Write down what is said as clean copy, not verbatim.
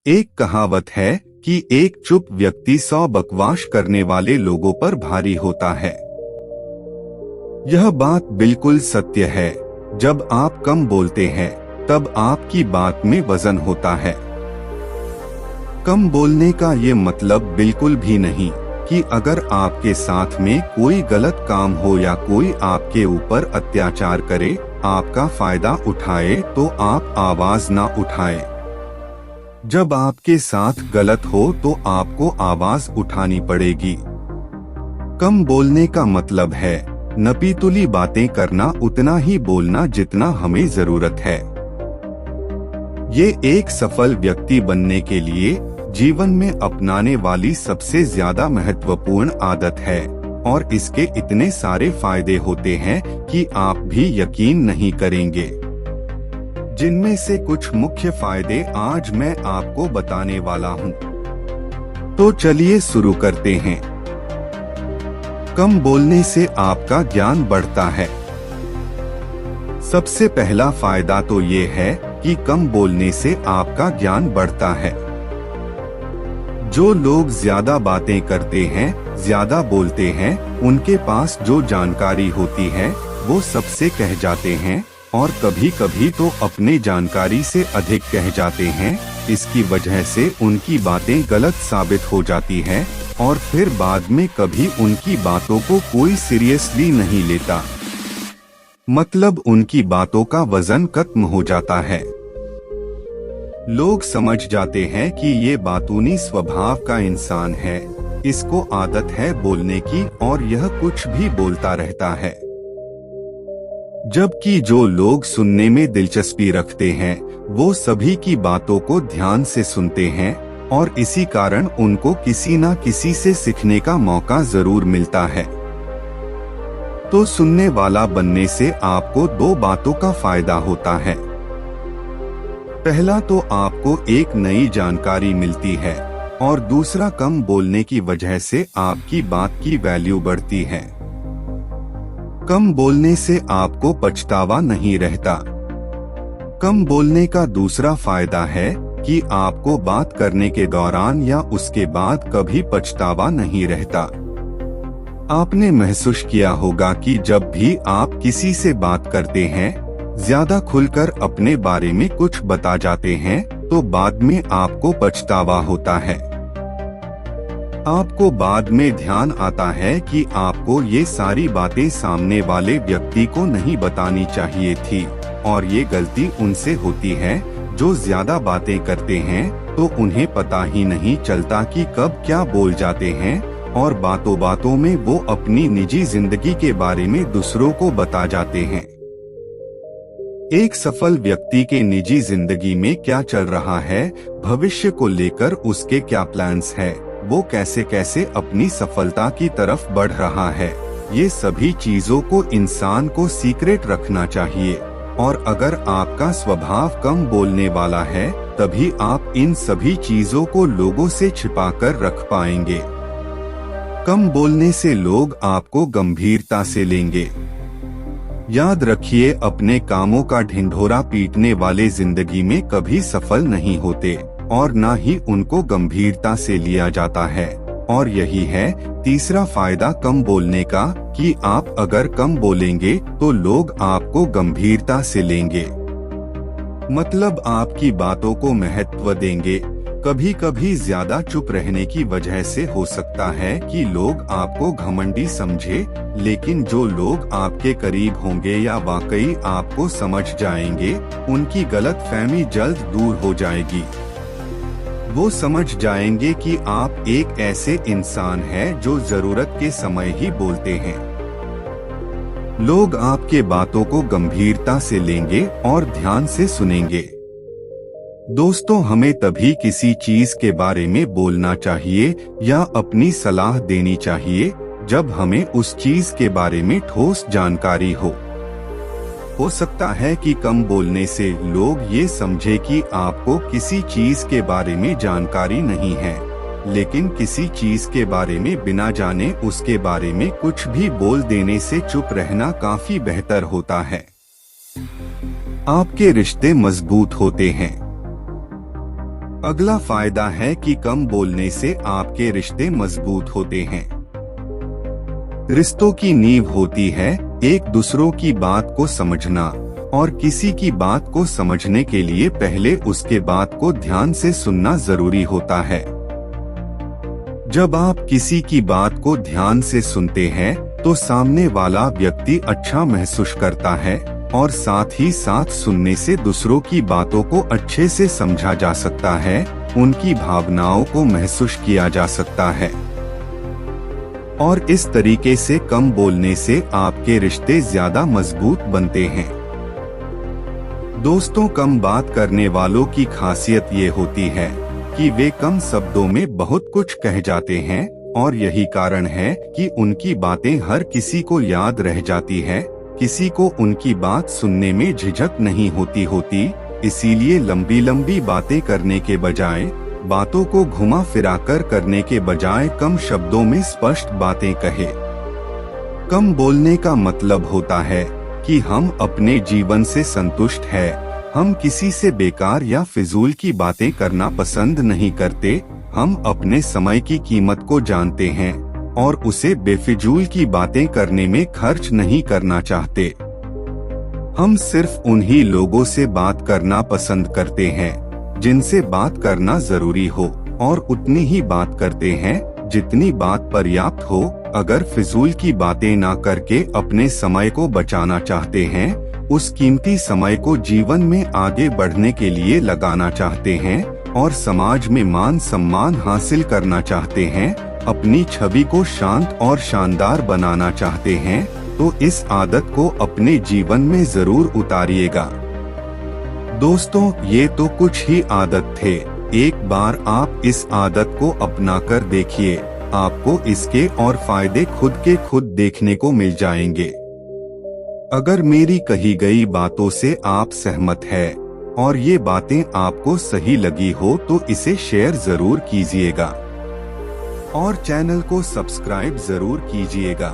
एक कहावत है कि एक चुप व्यक्ति 100 बकवास करने वाले लोगों पर भारी होता है। यह बात बिल्कुल सत्य है। जब आप कम बोलते हैं तब आपकी बात में वजन होता है। कम बोलने का ये मतलब बिल्कुल भी नहीं कि अगर आपके साथ में कोई गलत काम हो या कोई आपके ऊपर अत्याचार करे, आपका फायदा उठाए तो आप आवाज ना उठाए। जब आपके साथ गलत हो तो आपको आवाज उठानी पड़ेगी। कम बोलने का मतलब है नपीतुली बातें करना, उतना ही बोलना जितना हमें जरूरत है। ये एक सफल व्यक्ति बनने के लिए जीवन में अपनाने वाली सबसे ज्यादा महत्वपूर्ण आदत है और इसके इतने सारे फायदे होते हैं कि आप भी यकीन नहीं करेंगे। जिनमें से कुछ मुख्य फायदे आज मैं आपको बताने वाला हूँ। तो चलिए शुरू करते हैं। कम बोलने से आपका ज्ञान बढ़ता है। सबसे पहला फायदा तो ये है कि कम बोलने से आपका ज्ञान बढ़ता है। जो लोग ज्यादा बातें करते हैं, ज्यादा बोलते हैं, उनके पास जो जानकारी होती है वो सबसे कह जाते हैं और कभी कभी तो अपने जानकारी से अधिक कह जाते हैं। इसकी वजह से उनकी बातें गलत साबित हो जाती है और फिर बाद में कभी उनकी बातों को कोई सीरियसली नहीं लेता। मतलब उनकी बातों का वजन खत्म हो जाता है। लोग समझ जाते हैं कि ये बातूनी स्वभाव का इंसान है, इसको आदत है बोलने की और यह कुछ भी बोलता रहता है। जबकि जो लोग सुनने में दिलचस्पी रखते हैं वो सभी की बातों को ध्यान से सुनते हैं और इसी कारण उनको किसी न किसी से सीखने का मौका जरूर मिलता है। तो सुनने वाला बनने से आपको दो बातों का फायदा होता है। पहला तो आपको एक नई जानकारी मिलती है और दूसरा कम बोलने की वजह से आपकी बात की वैल्यू बढ़ती है। कम बोलने से आपको पछतावा नहीं रहता। कम बोलने का दूसरा फायदा है कि आपको बात करने के दौरान या उसके बाद कभी पछतावा नहीं रहता। आपने महसूस किया होगा कि जब भी आप किसी से बात करते हैं, ज्यादा खुलकर अपने बारे में कुछ बता जाते हैं तो बाद में आपको पछतावा होता है। आपको बाद में ध्यान आता है कि आपको ये सारी बातें सामने वाले व्यक्ति को नहीं बतानी चाहिए थी और ये गलती उनसे होती है जो ज्यादा बातें करते हैं, तो उन्हें पता ही नहीं चलता कि कब क्या बोल जाते हैं और बातों बातों में वो अपनी निजी जिंदगी के बारे में दूसरों को बता जाते हैं। एक सफल व्यक्ति के निजी जिंदगी में क्या चल रहा है, भविष्य को लेकर उसके क्या प्लान्स है, वो कैसे कैसे अपनी सफलता की तरफ बढ़ रहा है, ये सभी चीजों को इंसान को सीक्रेट रखना चाहिए। और अगर आपका स्वभाव कम बोलने वाला है तभी आप इन सभी चीजों को लोगों से छिपाकर रख पाएंगे। कम बोलने से लोग आपको गंभीरता से लेंगे। याद रखिए, अपने कामों का ढिंढोरा पीटने वाले जिंदगी में कभी सफल नहीं होते और न ही उनको गंभीरता से लिया जाता है। और यही है तीसरा फायदा कम बोलने का कि आप अगर कम बोलेंगे तो लोग आपको गंभीरता से लेंगे। मतलब आपकी बातों को महत्व देंगे। कभी कभी ज्यादा चुप रहने की वजह से हो सकता है कि लोग आपको घमंडी समझे, लेकिन जो लोग आपके करीब होंगे या वाकई आपको समझ जाएंगे, उनकी गलतफहमी जल्द दूर हो जाएगी। वो समझ जाएंगे कि आप एक ऐसे इंसान हैं जो जरूरत के समय ही बोलते हैं। लोग आपके बातों को गंभीरता से लेंगे और ध्यान से सुनेंगे। दोस्तों, हमें तभी किसी चीज के बारे में बोलना चाहिए या अपनी सलाह देनी चाहिए जब हमें उस चीज के बारे में ठोस जानकारी हो। हो सकता है कि कम बोलने से लोग ये समझे कि आपको किसी चीज के बारे में जानकारी नहीं है, लेकिन किसी चीज के बारे में बिना जाने उसके बारे में कुछ भी बोल देने से चुप रहना काफी बेहतर होता है। आपके रिश्ते मजबूत होते हैं। अगला फायदा है कि कम बोलने से आपके रिश्ते मजबूत होते हैं। रिश्तों की नींव होती है एक दूसरों की बात को समझना, और किसी की बात को समझने के लिए पहले उसके बात को ध्यान से सुनना जरूरी होता है। जब आप किसी की बात को ध्यान से सुनते हैं तो सामने वाला व्यक्ति अच्छा महसूस करता है, और साथ ही साथ सुनने से दूसरों की बातों को अच्छे से समझा जा सकता है, उनकी भावनाओं को महसूस किया जा सकता है। और इस तरीके से कम बोलने से आपके रिश्ते ज्यादा मजबूत बनते हैं। दोस्तों, कम बात करने वालों की खासियत ये होती है कि वे कम शब्दों में बहुत कुछ कह जाते हैं, और यही कारण है कि उनकी बातें हर किसी को याद रह जाती है। किसी को उनकी बात सुनने में झिझक नहीं होती, इसीलिए लंबी लंबी बातें करने के बजाय, बातों को घुमा फिरा कर करने के बजाय कम शब्दों में स्पष्ट बातें कहे। कम बोलने का मतलब होता है कि हम अपने जीवन से संतुष्ट हैं, हम किसी से बेकार या फिजूल की बातें करना पसंद नहीं करते, हम अपने समय की कीमत को जानते हैं और उसे बेफिजूल की बातें करने में खर्च नहीं करना चाहते। हम सिर्फ उन्हीं लोगों से बात करना पसंद करते हैं जिनसे बात करना जरूरी हो, और उतनी ही बात करते हैं जितनी बात पर्याप्त हो। अगर फिजूल की बातें ना करके अपने समय को बचाना चाहते हैं, उस कीमती समय को जीवन में आगे बढ़ने के लिए लगाना चाहते हैं और समाज में मान सम्मान हासिल करना चाहते हैं, अपनी छवि को शांत और शानदार बनाना चाहते हैं, तो इस आदत को अपने जीवन में जरूर उतारिएगा। दोस्तों, ये तो कुछ ही आदत थे। एक बार आप इस आदत को अपनाकर देखिए, आपको इसके और फायदे खुद के खुद देखने को मिल जाएंगे। अगर मेरी कही गई बातों से आप सहमत हैं और ये बातें आपको सही लगी हो तो इसे शेयर जरूर कीजिएगा और चैनल को सब्सक्राइब जरूर कीजिएगा।